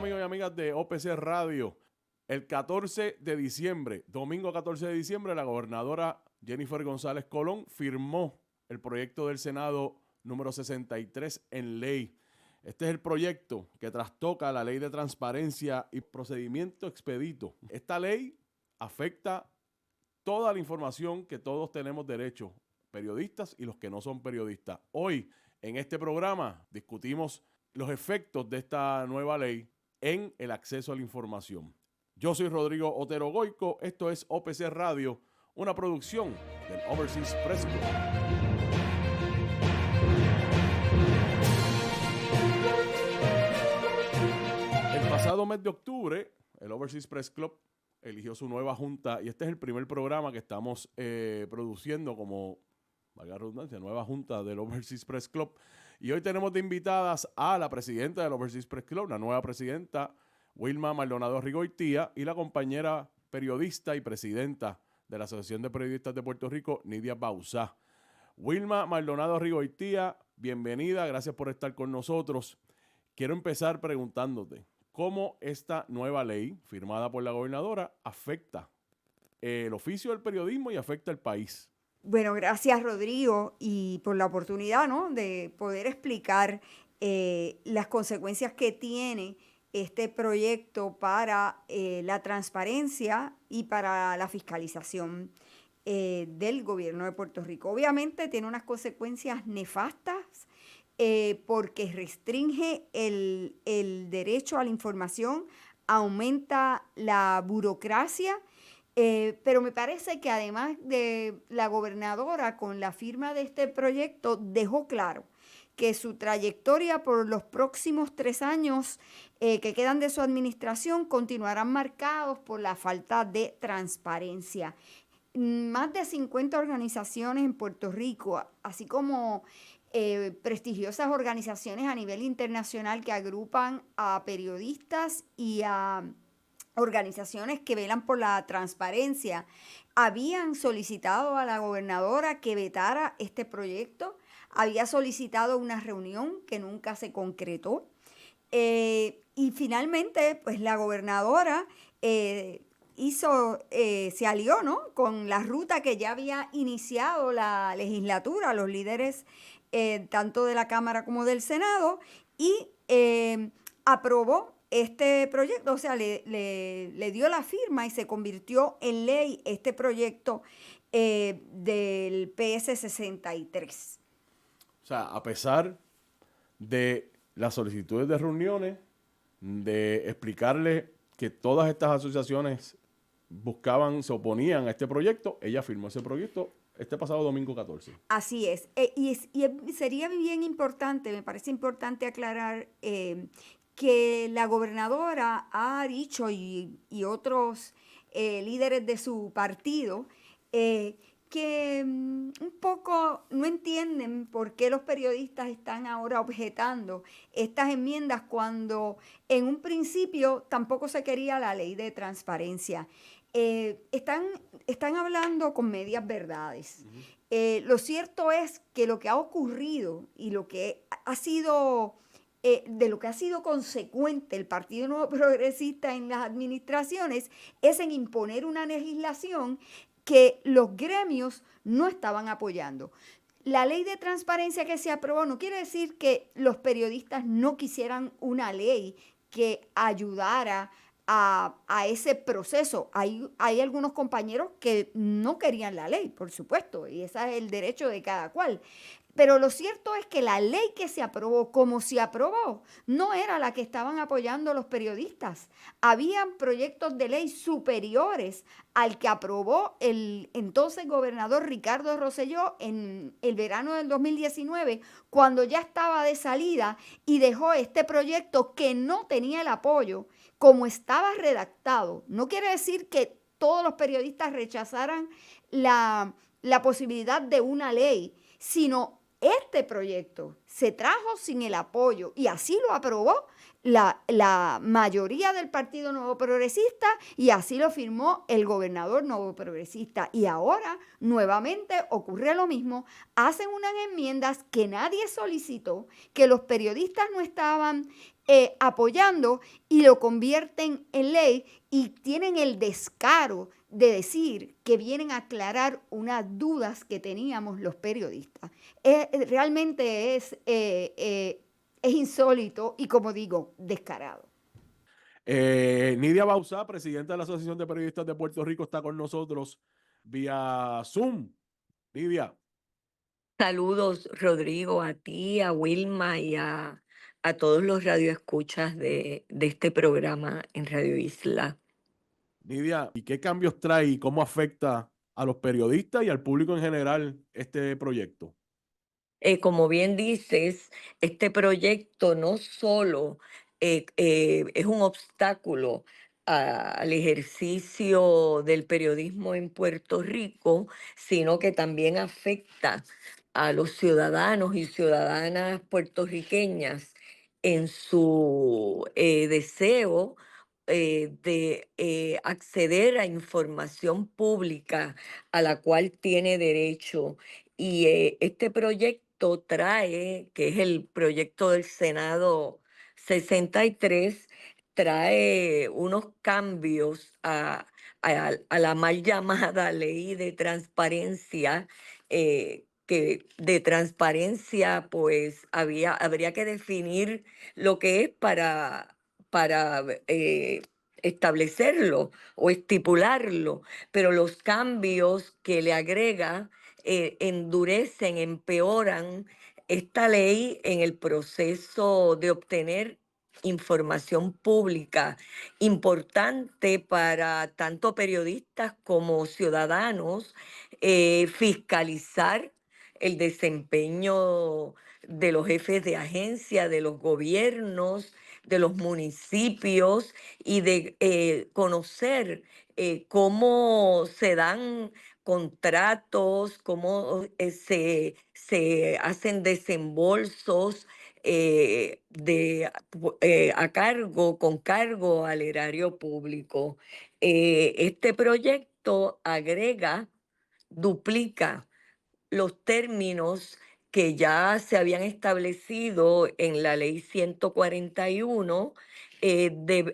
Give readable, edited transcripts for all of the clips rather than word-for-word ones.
amigos y amigas de OPC Radio. El 14 de diciembre, domingo 14 de diciembre, la gobernadora Jennifer González Colón firmó el proyecto del Senado número 63 en ley. Este es el proyecto que trastoca la ley de transparencia y procedimiento expedito. Esta ley afecta toda la información que todos tenemos derecho, periodistas y los que no son periodistas. Hoy, en este programa, discutimos los efectos de esta nueva ley en el acceso a la información. Yo soy Rodrigo Otero Goico, esto es OPC Radio, una producción del Overseas Press Club. El pasado mes de octubre, el Overseas Press Club eligió su nueva junta y este es el primer programa que estamos produciendo como, valga la redundancia, nueva junta del Overseas Press Club. Y hoy tenemos de invitadas a la presidenta del Overseas Press Club, la nueva presidenta, Wilma Maldonado Rigoitía, y la compañera periodista y presidenta de la Asociación de Periodistas de Puerto Rico, Nidia Bauzá. Wilma Maldonado Rigoitía, bienvenida, gracias por estar con nosotros. Quiero empezar preguntándote, ¿cómo esta nueva ley, firmada por la gobernadora, afecta el oficio del periodismo y afecta el país? Bueno, gracias Rodrigo y por la oportunidad, ¿no?, de poder explicar las consecuencias que tiene este proyecto para la transparencia y para la fiscalización del gobierno de Puerto Rico. Obviamente tiene unas consecuencias nefastas porque restringe el derecho a la información, aumenta la burocracia. Pero me parece que además de la gobernadora con la firma de este proyecto dejó claro que su trayectoria por los próximos 3 años que quedan de su administración continuarán marcados por la falta de transparencia. Más de 50 organizaciones en Puerto Rico, así como prestigiosas organizaciones a nivel internacional que agrupan a periodistas y a organizaciones que velan por la transparencia, habían solicitado a la gobernadora que vetara este proyecto, había solicitado una reunión que nunca se concretó, y finalmente pues la gobernadora se alió, ¿no?, con la ruta que ya había iniciado la legislatura, los líderes tanto de la Cámara como del Senado, y aprobó este proyecto, o sea, le dio la firma y se convirtió en ley este proyecto del PS 63. O sea, a pesar de las solicitudes de reuniones, de explicarle que todas estas asociaciones se oponían a este proyecto, ella firmó ese proyecto este pasado domingo 14. Así es. Sería bien importante, me parece importante aclarar que la gobernadora ha dicho y otros líderes de su partido que un poco no entienden por qué los periodistas están ahora objetando estas enmiendas cuando en un principio tampoco se quería la ley de transparencia. Están hablando con medias verdades. Lo cierto es que lo que ha ocurrido y lo que ha sido de lo que ha sido consecuente el Partido Nuevo Progresista en las administraciones es en imponer una legislación que los gremios no estaban apoyando. La ley de transparencia que se aprobó no quiere decir que los periodistas no quisieran una ley que ayudara a ese proceso. Hay algunos compañeros que no querían la ley, por supuesto, y ese es el derecho de cada cual. Pero lo cierto es que la ley que se aprobó, como se aprobó, no era la que estaban apoyando los periodistas. Habían proyectos de ley superiores al que aprobó el entonces gobernador Ricardo Rosselló en el verano del 2019, cuando ya estaba de salida y dejó este proyecto que no tenía el apoyo, como estaba redactado. No quiere decir que todos los periodistas rechazaran la posibilidad de una ley, sino este proyecto se trajo sin el apoyo y así lo aprobó la mayoría del Partido Nuevo Progresista y así lo firmó el gobernador Nuevo Progresista. Y ahora nuevamente ocurre lo mismo, hacen unas enmiendas que nadie solicitó, que los periodistas no estaban apoyando y lo convierten en ley y tienen el descaro de decir que vienen a aclarar unas dudas que teníamos los periodistas. Realmente es insólito y, como digo, descarado. Nidia Bauzá, presidenta de la Asociación de Periodistas de Puerto Rico, está con nosotros vía Zoom. Nidia. Saludos, Rodrigo, a ti, a Wilma y a todos los radioescuchas de este programa en Radio Isla. Nidia, ¿y qué cambios trae y cómo afecta a los periodistas y al público en general este proyecto? Como bien dices, este proyecto no solo es un obstáculo al ejercicio del periodismo en Puerto Rico, sino que también afecta a los ciudadanos y ciudadanas puertorriqueñas en su deseo de acceder a información pública a la cual tiene derecho. Y este proyecto trae, que es el proyecto del Senado 63, trae unos cambios a la mal llamada ley de transparencia, que de transparencia pues habría que definir lo que es para establecerlo o estipularlo, pero los cambios que le agrega endurecen, empeoran esta ley en el proceso de obtener información pública importante para tanto periodistas como ciudadanos, fiscalizar el desempeño de los jefes de agencia, de los gobiernos, de los municipios y de conocer cómo se dan contratos, cómo se hacen desembolsos con cargo al erario público. Este proyecto agrega, duplica los términos que ya se habían establecido en la ley 141,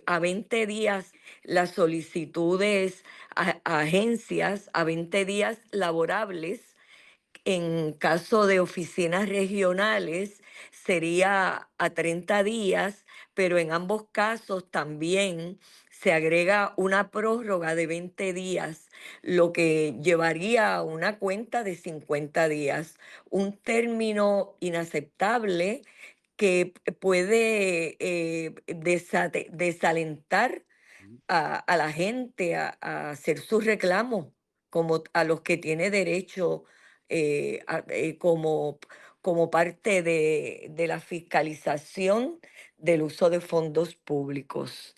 a 20 días las solicitudes a agencias, a 20 días laborables. En caso de oficinas regionales sería a 30 días, pero en ambos casos también se agrega una prórroga de 20 días, lo que llevaría a una cuenta de 50 días, un término inaceptable que puede desalentar a la gente a hacer sus reclamos, como a los que tiene derecho como parte de la fiscalización del uso de fondos públicos.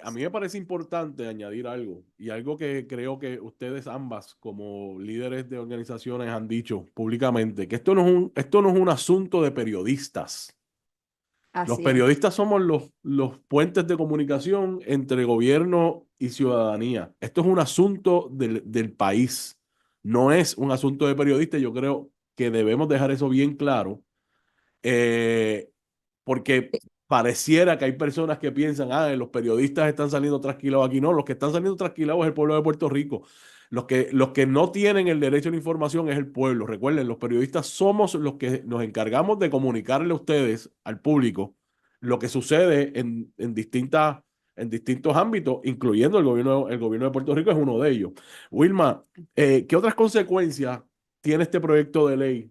A mí me parece importante añadir algo y algo que creo que ustedes ambas como líderes de organizaciones han dicho públicamente, que esto no es un asunto de periodistas. Los Así es. periodistas somos los puentes de comunicación entre gobierno y ciudadanía. Esto es un asunto del país, no es un asunto de periodistas. Yo creo que debemos dejar eso bien claro, eh, porque pareciera que hay personas que piensan, los periodistas están saliendo trasquilados aquí. No, los que están saliendo trasquilados es el pueblo de Puerto Rico. Los que no tienen el derecho a la información es el pueblo. Recuerden, los periodistas somos los que nos encargamos de comunicarle a ustedes, al público, lo que sucede en distintos ámbitos, incluyendo el gobierno de Puerto Rico es uno de ellos. Wilma, ¿qué otras consecuencias tiene este proyecto de ley?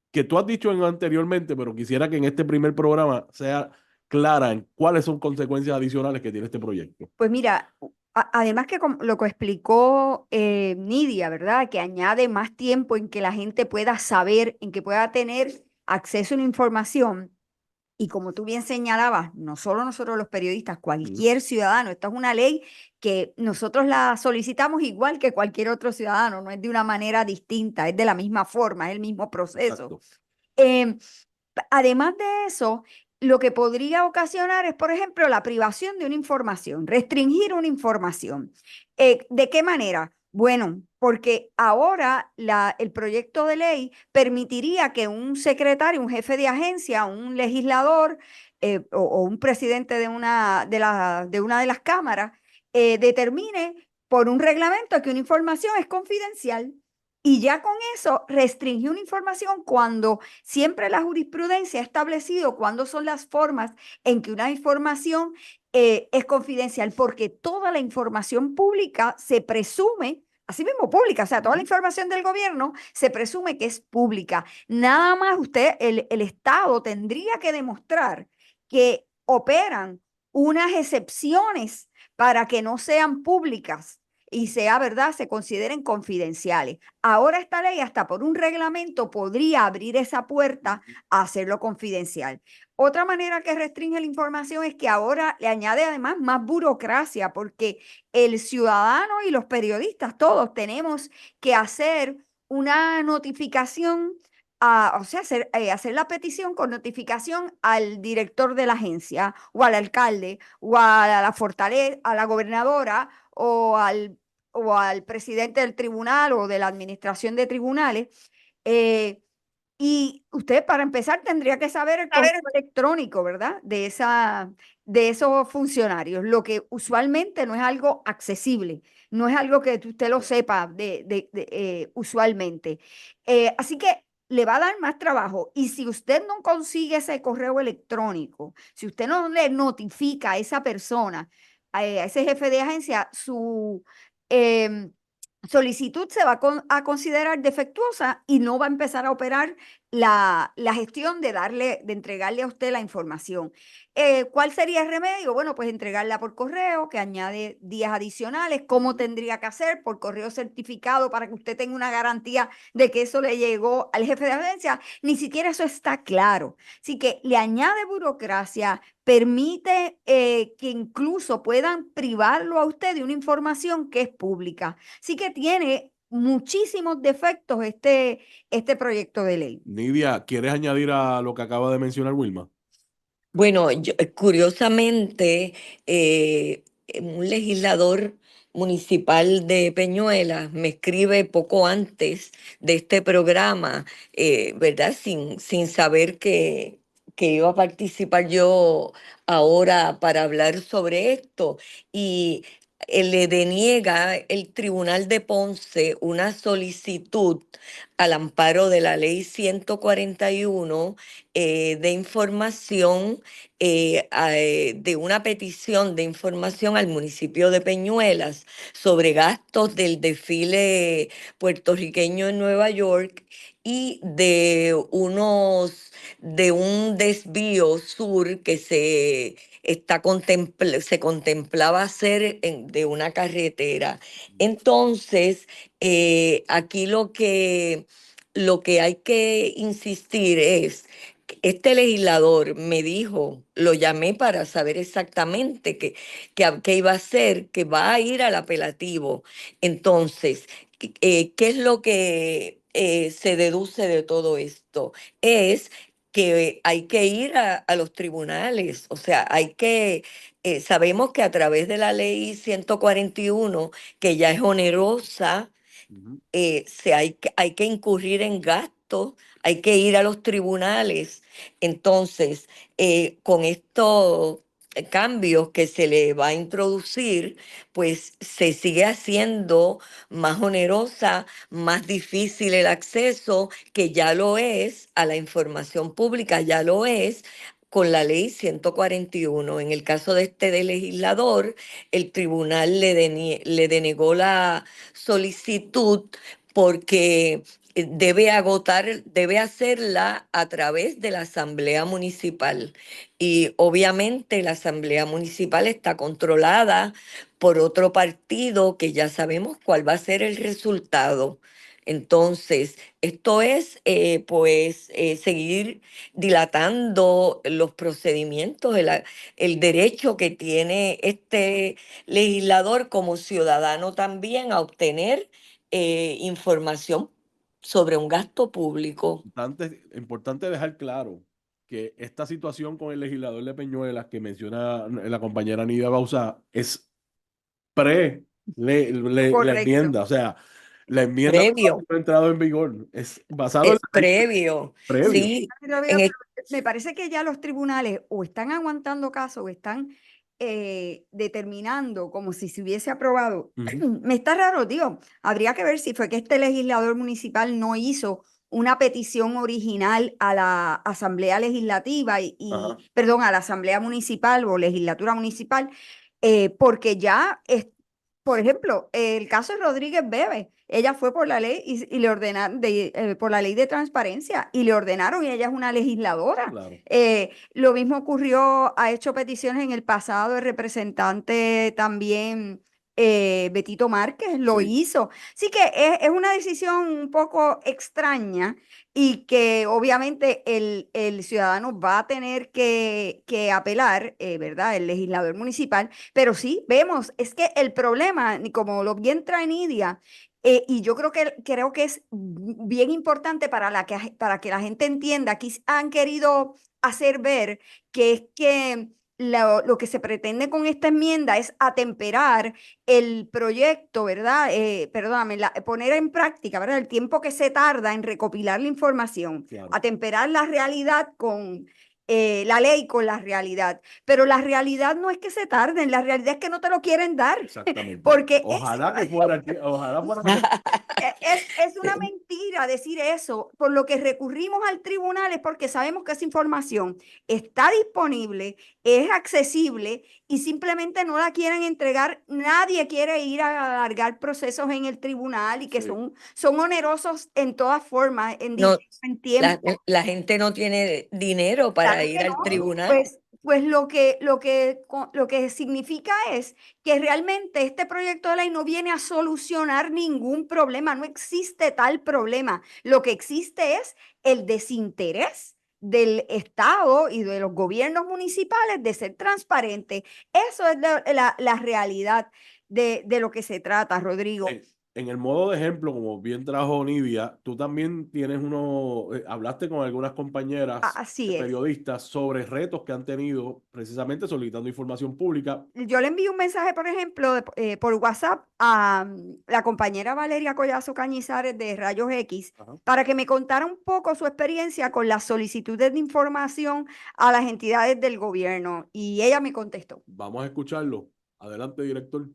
Que tú has dicho anteriormente, pero quisiera que en este primer programa sea clara en cuáles son consecuencias adicionales que tiene este proyecto. Pues mira, además que lo que explicó Nidia, ¿verdad? Que añade más tiempo en que la gente pueda saber, en que pueda tener acceso a una información. Y como tú bien señalabas, no solo nosotros los periodistas, cualquier ciudadano, esta es una ley que nosotros la solicitamos igual que cualquier otro ciudadano, no es de una manera distinta, es de la misma forma, es el mismo proceso. Exacto. Eh, Además de eso, lo que podría ocasionar es, por ejemplo, la privación de una información, restringir una información. ¿De qué manera? Bueno, porque ahora el proyecto de ley permitiría que un secretario, un jefe de agencia, un legislador o un presidente de una de las cámaras determine por un reglamento que una información es confidencial. Y ya con eso restringió una información cuando siempre la jurisprudencia ha establecido cuándo son las formas en que una información es confidencial, porque toda la información pública se presume, así mismo pública, o sea, toda la información del gobierno se presume que es pública. Nada más el Estado tendría que demostrar que operan unas excepciones para que no sean públicas y sea verdad, se consideren confidenciales. Ahora esta ley, hasta por un reglamento, podría abrir esa puerta a hacerlo confidencial. Otra manera que restringe la información es que ahora le añade además más burocracia, porque el ciudadano y los periodistas, todos tenemos que hacer una notificación, o sea, hacer la petición con notificación al director de la agencia o al alcalde o a la fortaleza, a la gobernadora o al presidente del tribunal o de la administración de tribunales. eh, y usted, para empezar, tendría que saber el correo electrónico, ¿verdad? De esos funcionarios, lo que usualmente no es algo accesible, no es algo que usted lo sepa usualmente. Así que le va a dar más trabajo. Y si usted no consigue ese correo electrónico, si usted no le notifica a esa persona, a ese jefe de agencia, su em, solicitud se va a considerar defectuosa y no va a empezar a operar la gestión de entregarle a usted la información. ¿Cuál sería el remedio? Bueno, pues entregarla por correo, que añade días adicionales. ¿Cómo tendría que hacer? Por correo certificado, para que usted tenga una garantía de que eso le llegó al jefe de agencia. Ni siquiera eso está claro. Así que le añade burocracia, permite que incluso puedan privarlo a usted de una información que es pública. Sí que tiene muchísimos defectos este proyecto de ley. Nidia, ¿quieres añadir a lo que acaba de mencionar Wilma? Bueno, curiosamente, un legislador municipal de Peñuelas me escribe poco antes de este programa, ¿verdad? Sin saber que iba a participar yo ahora para hablar sobre esto. Y le deniega el Tribunal de Ponce una solicitud al amparo de la Ley 141 de información, de una petición de información al municipio de Peñuelas sobre gastos del desfile puertorriqueño en Nueva York y de un desvío sur que se contemplaba hacer de una carretera. Entonces, aquí lo que hay que insistir es, este legislador me dijo, lo llamé para saber exactamente qué iba a hacer, que va a ir al apelativo. Entonces, ¿qué es lo que se deduce de todo esto? Es que hay que ir a los tribunales, o sea, sabemos que a través de la ley 141, que ya es onerosa, Ujú. hay que incurrir en gastos, hay que ir a los tribunales. Entonces, con estos cambios que se le va a introducir, pues se sigue haciendo más onerosa, más difícil el acceso, que ya lo es, a la información pública, ya lo es con la ley 141. En el caso de este legislador, el tribunal le denegó la solicitud porque debe hacerla a través de la Asamblea Municipal. Y obviamente la Asamblea Municipal está controlada por otro partido que ya sabemos cuál va a ser el resultado. Entonces, esto es pues seguir dilatando los procedimientos, el derecho que tiene este legislador como ciudadano también a obtener información sobre un gasto público. Importante dejar claro que esta situación con el legislador de Peñuelas que menciona la compañera Nidia Bausa es pre la Correcto. enmienda. O sea, La enmienda previo, no ha entrado en vigor. Es basado en es la ley previo. previo. Sí, Pero mira, en el- me parece que ya los tribunales o están aguantando casos o están determinando como si se hubiese aprobado. Ujú. Me está raro, tío. Habría que ver si fue que este legislador municipal no hizo una petición original a la Asamblea Legislativa Ajá. perdón, a la Asamblea Municipal o Legislatura Municipal, porque ya por ejemplo, el caso de Rodríguez Bebe, ella fue por la ley y le ordenaron, por la ley de transparencia y le ordenaron y ella es una legisladora. Claro. Lo mismo ocurrió, ha hecho peticiones en el pasado, el representante también, Betito Márquez, lo Sí. hizo. Así que es una decisión un poco extraña y que obviamente el ciudadano va a tener que apelar, ¿verdad? El legislador municipal, pero sí, vemos, es que el problema, como lo bien trae Nidia, y yo creo que es bien importante para que la gente entienda, aquí han querido hacer ver que es que lo que se pretende con esta enmienda es atemperar el proyecto, ¿verdad? Perdóname, poner en práctica, ¿verdad? El tiempo que se tarda en recopilar la información, Claro. atemperar la realidad con la ley con la realidad. Pero la realidad no es que se tarden, la realidad es que no te lo quieren dar. Exactamente. Porque Ojalá que fuera, ojalá fuera. es una mentira decir eso. Por lo que recurrimos al tribunal es porque sabemos que esa información está disponible, es accesible y simplemente no la quieren entregar. Nadie quiere ir a alargar procesos en el tribunal y que Sí. son onerosos en todas formas, en no, dinero, en tiempo. la gente no tiene dinero para Claro ir que al no. Claro. tribunal. Pues lo que significa es que realmente este proyecto de ley no viene a solucionar ningún problema, no existe tal problema. Lo que existe es el desinterés del Estado y de los gobiernos municipales de ser transparentes. Eso es la realidad de lo que se trata, Rodrigo. En el modo de ejemplo, como bien trajo Nidia, tú también tienes hablaste con algunas compañeras Así es. periodistas sobre retos que han tenido precisamente solicitando información pública. Yo le envío un mensaje, por ejemplo, por WhatsApp a la compañera Valeria Collazo Cañizares de Rayos X Ajá. para que me contara un poco su experiencia con las solicitudes de información a las entidades del gobierno. Y ella me contestó. Vamos a escucharlo. Adelante, director.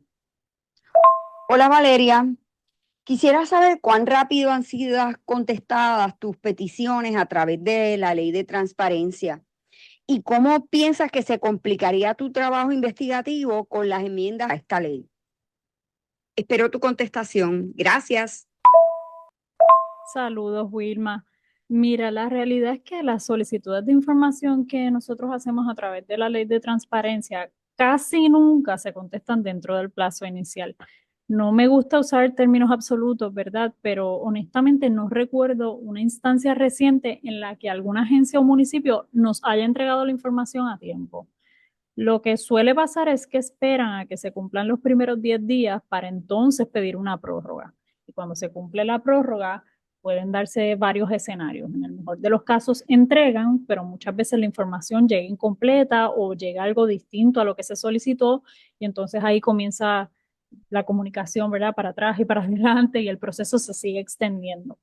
Hola Valeria, quisiera saber cuán rápido han sido contestadas tus peticiones a través de la ley de transparencia y cómo piensas que se complicaría tu trabajo investigativo con las enmiendas a esta ley. Espero tu contestación. Gracias. Saludos, Wilma. Mira, la realidad es que las solicitudes de información que nosotros hacemos a través de la ley de transparencia casi nunca se contestan dentro del plazo inicial. No me gusta usar términos absolutos, ¿verdad? Pero honestamente no recuerdo una instancia reciente en la que alguna agencia o municipio nos haya entregado la información a tiempo. Lo que suele pasar es que esperan a que se cumplan los primeros 10 días para entonces pedir una prórroga. Y cuando se cumple la prórroga, pueden darse varios escenarios. En el mejor de los casos entregan, pero muchas veces la información llega incompleta o llega algo distinto a lo que se solicitó y entonces ahí comienza la comunicación, ¿verdad? Para atrás y para adelante y el proceso se sigue extendiendo.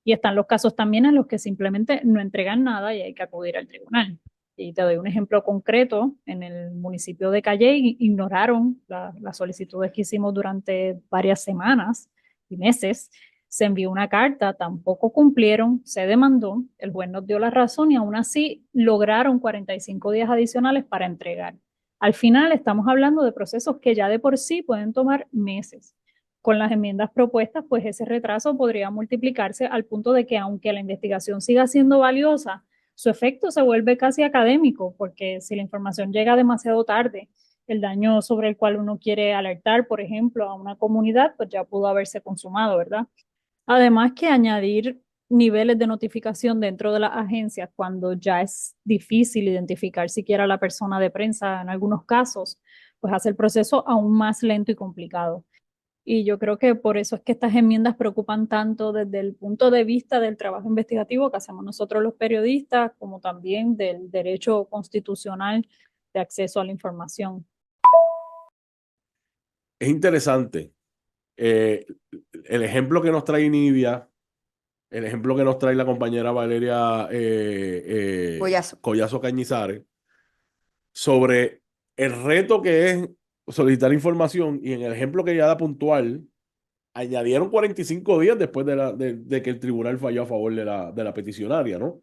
Y están los casos también en los que simplemente no entregan nada y hay que acudir al tribunal. Y te doy un ejemplo concreto, en el municipio de Calley ignoraron las solicitudes que hicimos durante varias semanas y meses, se envió una carta, tampoco cumplieron, se demandó, el juez nos dio la razón y aún así lograron 45 días adicionales para entregar. Al final estamos hablando de procesos que ya de por sí pueden tomar meses. Con las enmiendas propuestas, pues ese retraso podría multiplicarse al punto de que aunque la investigación siga siendo valiosa, su efecto se vuelve casi académico, porque si la información llega demasiado tarde, el daño sobre el cual uno quiere alertar, por ejemplo, a una comunidad, pues ya pudo haberse consumado, ¿verdad? Además que añadir niveles de notificación dentro de las agencias cuando ya es difícil identificar siquiera a la persona de prensa en algunos casos, pues hace el proceso aún más lento y complicado. Y yo creo que por eso es que estas enmiendas preocupan tanto desde el punto de vista del trabajo investigativo que hacemos nosotros los periodistas, como también del derecho constitucional de acceso a la información. Es interesante El ejemplo que nos trae Nidia, el ejemplo que nos trae la compañera Valeria Collazo. Cañizares, sobre el reto que es solicitar información, y en el ejemplo que ella da puntual, añadieron 45 días después de que el tribunal falló a favor de la peticionaria, ¿no?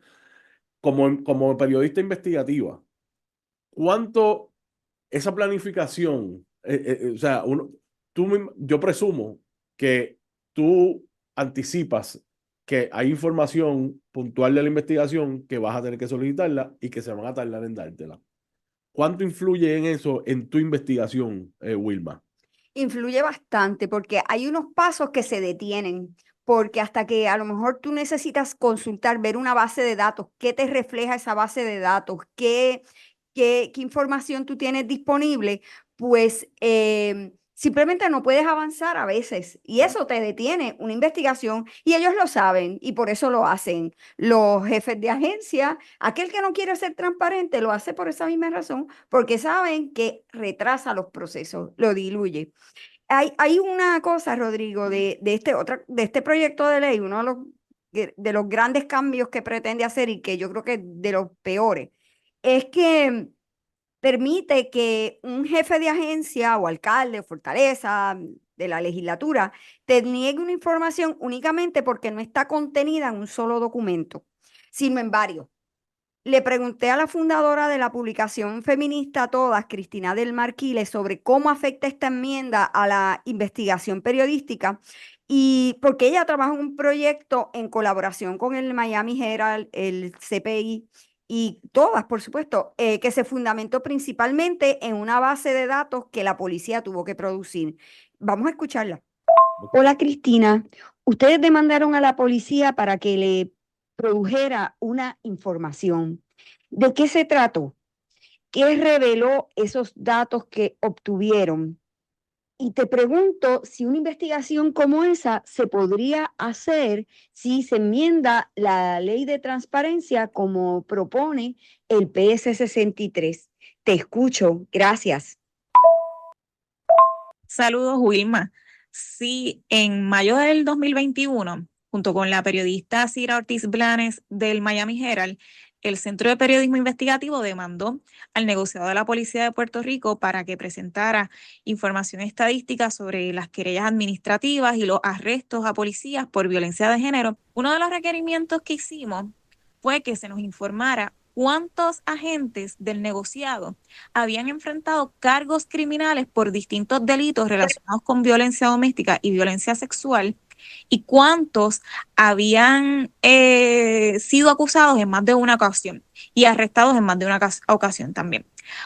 Como periodista investigativa, ¿cuánto esa planificación, o sea, yo presumo que tú anticipas que hay información puntual de la investigación que vas a tener que solicitarla y que se van a tardar en dártela? ¿Cuánto influye en eso, en tu investigación, Wilma? Influye bastante porque hay unos pasos que se detienen, porque hasta que a lo mejor tú necesitas consultar, ver una base de datos, qué te refleja esa base de datos, qué información tú tienes disponible, pues simplemente no puedes avanzar a veces y eso te detiene una investigación y ellos lo saben y por eso lo hacen. Los jefes de agencia, aquel que no quiere ser transparente, lo hace por esa misma razón, porque saben que retrasa los procesos, lo diluye. Hay una cosa, Rodrigo, de este proyecto de ley, uno de los grandes cambios que pretende hacer y que yo creo que de los peores, es que permite que un jefe de agencia o alcalde o fortaleza de la legislatura te niegue una información únicamente porque no está contenida en un solo documento, sino en varios. Le pregunté a la fundadora de la publicación feminista Todas, Cristina del Marquiles, sobre cómo afecta esta enmienda a la investigación periodística y porque ella trabaja en un proyecto en colaboración con el Miami Herald, el CPI y Todas, por supuesto, que se fundamentó principalmente en una base de datos que la policía tuvo que producir. Vamos a escucharla. Hola Cristina, ustedes demandaron a la policía para que le produjera una información. ¿De qué se trató? ¿Qué reveló esos datos que obtuvieron? Y te pregunto si una investigación como esa se podría hacer si se enmienda la ley de transparencia como propone el PS 63. Te escucho, gracias. Saludos, Wilma. Sí, en mayo del 2021, junto con la periodista Cira Ortiz Blanes del Miami Herald, el Centro de Periodismo Investigativo demandó al negociado de la Policía de Puerto Rico para que presentara información estadística sobre las querellas administrativas y los arrestos a policías por violencia de género. Uno de los requerimientos que hicimos fue que se nos informara cuántos agentes del negociado habían enfrentado cargos criminales por distintos delitos relacionados con violencia doméstica y violencia sexual y cuántos habían sido acusados en más de una ocasión y arrestados en más de una ocasión también.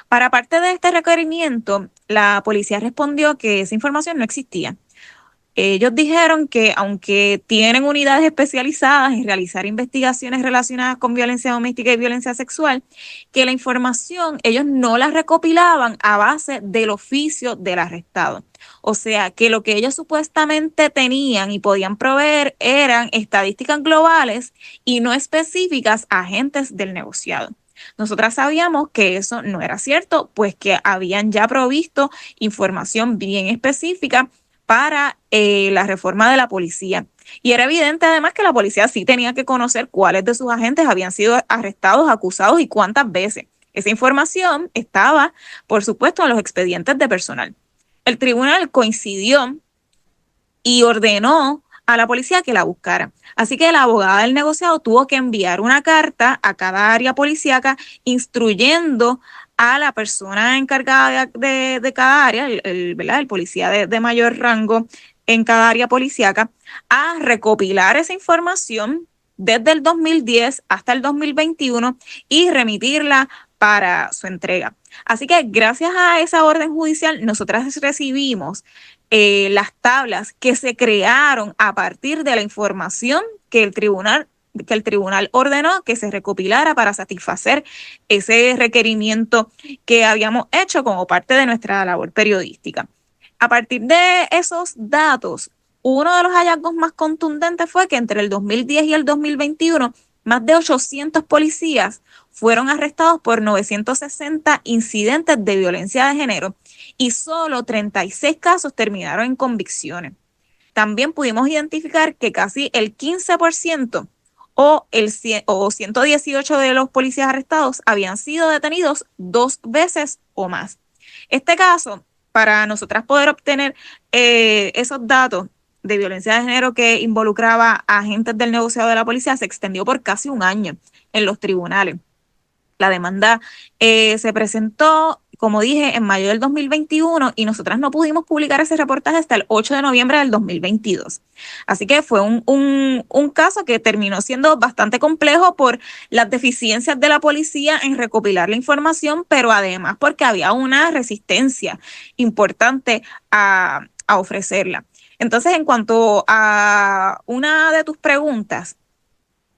Para parte de este requerimiento, la policía respondió que esa información no existía. Ellos dijeron que aunque tienen unidades especializadas en realizar investigaciones relacionadas con violencia doméstica y violencia sexual, que la información ellos no la recopilaban a base del oficio del arrestado. O sea, que lo que ellos supuestamente tenían y podían proveer eran estadísticas globales y no específicas a agentes del negociado. Nosotras sabíamos que eso no era cierto, pues que habían ya provisto información bien específica para la reforma de la policía. Y era evidente además que la policía sí tenía que conocer cuáles de sus agentes habían sido arrestados, acusados y cuántas veces. Esa información estaba, por supuesto, en los expedientes de personal. El tribunal coincidió y ordenó a la policía que la buscara. Así que la abogada del negociado tuvo que enviar una carta a cada área policíaca instruyendo a la persona encargada de cada área, el policía de mayor rango en cada área policíaca, a recopilar esa información desde el 2010 hasta el 2021 y remitirla para su entrega. Así que gracias a esa orden judicial, nosotras recibimos las tablas que se crearon a partir de la información que el tribunal ordenó que se recopilara para satisfacer ese requerimiento que habíamos hecho como parte de nuestra labor periodística. A partir de esos datos, uno de los hallazgos más contundentes fue que entre el 2010 y el 2021, más de 800 policías fueron arrestados por 960 incidentes de violencia de género y solo 36 casos terminaron en convicciones. también pudimos identificar que casi el 15% o 118 de los policías arrestados habían sido detenidos 2 veces o más. Este caso, para nosotras poder obtener esos datos de violencia de género que involucraba a agentes del negociado de la policía, se extendió por casi un año en los tribunales. La demanda se presentó, como dije, en mayo del 2021 y nosotras no pudimos publicar ese reportaje hasta el 8 de noviembre del 2022. Así que fue un caso que terminó siendo bastante complejo por las deficiencias de la policía en recopilar la información, pero además porque había una resistencia importante a ofrecerla. Entonces, en cuanto a una de tus preguntas,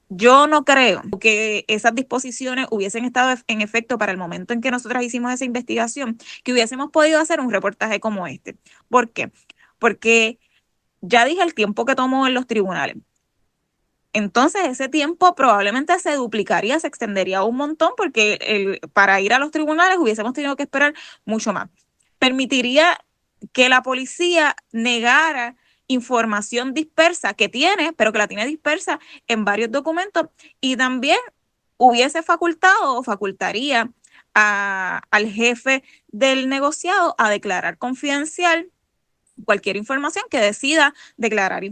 yo no creo que esas disposiciones hubiesen estado en efecto para el momento en que nosotras hicimos esa investigación, que hubiésemos podido hacer un reportaje como este. ¿Por qué? Porque ya dije el tiempo que tomó en los tribunales. Entonces ese tiempo probablemente se duplicaría, se extendería un montón porque para ir a los tribunales hubiésemos tenido que esperar mucho más. Permitiría que la policía negara información dispersa que tiene, pero que la tiene dispersa en varios documentos y también hubiese facultado o facultaría al jefe del negociado a declarar confidencial cualquier información que decida declarar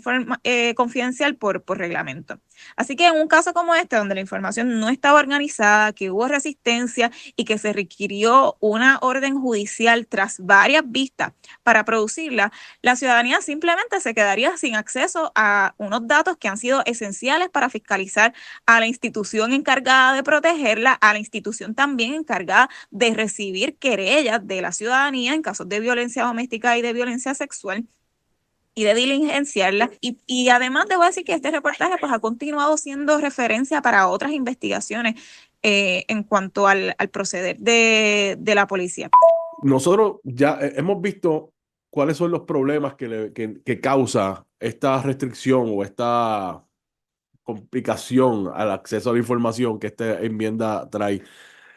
confidencial por reglamento. Así que en un caso como este, donde la información no estaba organizada, que hubo resistencia y que se requirió una orden judicial tras varias vistas para producirla, la ciudadanía simplemente se quedaría sin acceso a unos datos que han sido esenciales para fiscalizar a la institución encargada de protegerla, a la institución también encargada de recibir querellas de la ciudadanía en casos de violencia doméstica y de violencia sexual y de diligenciarla. Y además debo decir que este reportaje pues ha continuado siendo referencia para otras investigaciones en cuanto al proceder de la policía. Nosotros ya hemos visto cuáles son los problemas que causa esta restricción o esta complicación al acceso a la información que esta enmienda trae.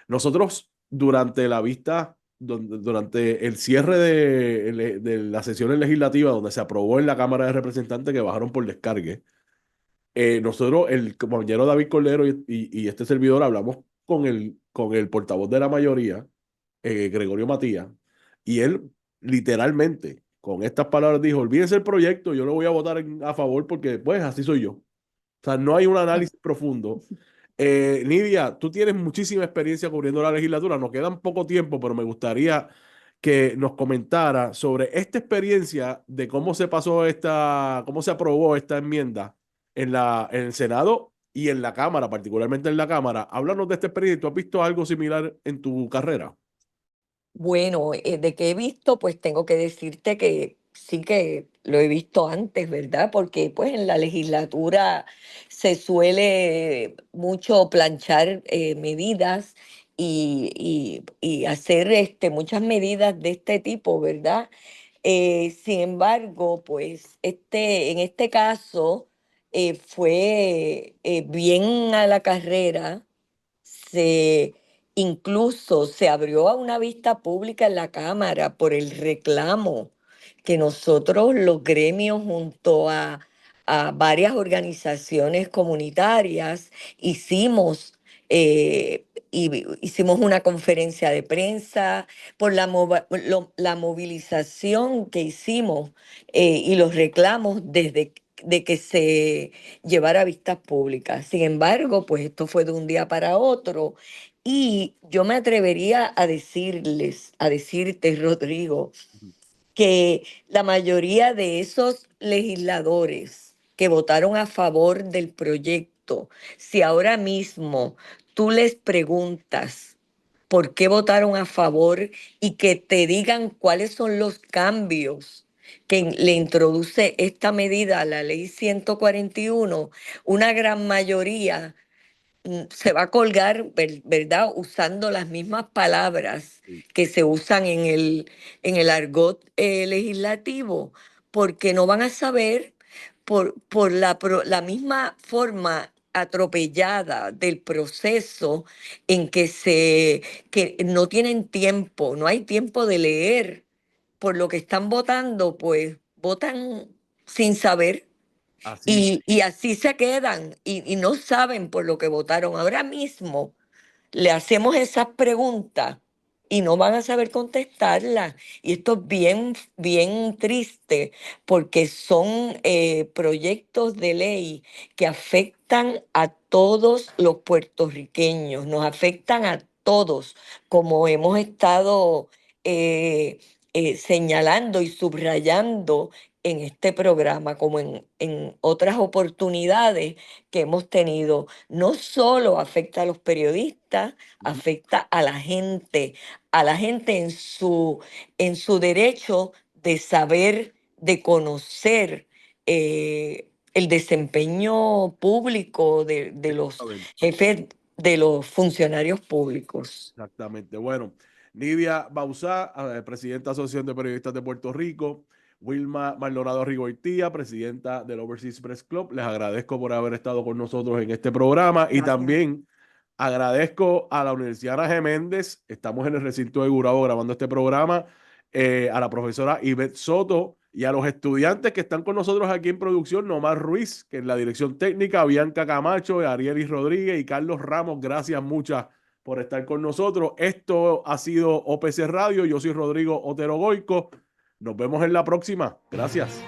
Nosotros, durante la vista, durante el cierre de las sesiones legislativas, donde se aprobó en la Cámara de Representantes que bajaron por descargue, nosotros, el compañero David Cordero y este servidor, hablamos con el portavoz de la mayoría, Gregorio Matías, y él literalmente, con estas palabras, dijo: olvídense el proyecto, yo lo voy a votar a favor porque, pues, así soy yo. O sea, no hay un análisis profundo. Nidia, tú tienes muchísima experiencia cubriendo la legislatura, nos quedan poco tiempo, pero me gustaría que nos comentara sobre esta experiencia de cómo se pasó cómo se aprobó esta enmienda en el Senado y en la Cámara, particularmente en la Cámara. Háblanos de esta experiencia. ¿Tú has visto algo similar en tu carrera? Bueno, de que he visto, pues tengo que decirte que sí que lo he visto antes, ¿verdad? Porque pues en la legislatura se suele mucho planchar medidas y hacer muchas medidas de este tipo, ¿verdad? Sin embargo, pues en este caso fue bien a la carrera. Se Incluso se abrió a una vista pública en la Cámara por el reclamo que nosotros, los gremios, junto a varias organizaciones comunitarias, hicimos. Hicimos una conferencia de prensa por la movilización que hicimos y los reclamos desde de que se llevara a vistas públicas. Sin embargo, pues esto fue de un día para otro y yo me atrevería a decirte, Rodrigo, que la mayoría de esos legisladores que votaron a favor del proyecto, si ahora mismo tú les preguntas por qué votaron a favor y que te digan cuáles son los cambios que le introduce esta medida a la ley 141, una gran mayoría se va a colgar, ¿verdad? Usando las mismas palabras Sí. que se usan en el argot legislativo, porque no van a saber la misma forma atropellada del proceso en que no tienen tiempo, no hay tiempo de leer, por lo que están votando, pues votan sin saber. Así. Y así se quedan y no saben por lo que votaron. Ahora mismo le hacemos esas preguntas y no van a saber contestarlas. Y esto es bien, bien triste porque son proyectos de ley que afectan a todos los puertorriqueños, nos afectan a todos, como hemos estado señalando y subrayando en este programa, como en otras oportunidades que hemos tenido. No solo afecta a los periodistas, afecta a la gente en su derecho de saber, de conocer el desempeño público de los Exactamente. jefes, de los funcionarios públicos. Exactamente. Bueno, Nidia Bauzá, presidenta de la Asociación de Periodistas de Puerto Rico, Wilma Maldonado Rigoitía, presidenta del Overseas Press Club. Les agradezco por haber estado con nosotros en este programa y Gracias. también agradezco a la Universidad Ana G. Méndez. Estamos en el recinto de Gurabo grabando este programa, a la profesora Ivette Soto y a los estudiantes que están con nosotros aquí en producción, Nomar Ruiz, que en la dirección técnica, Bianca Camacho, Arielis Rodríguez y Carlos Ramos. Gracias muchas por estar con nosotros. Esto ha sido OPC Radio. Yo soy Rodrigo Otero Goico. Nos vemos en la próxima. Gracias.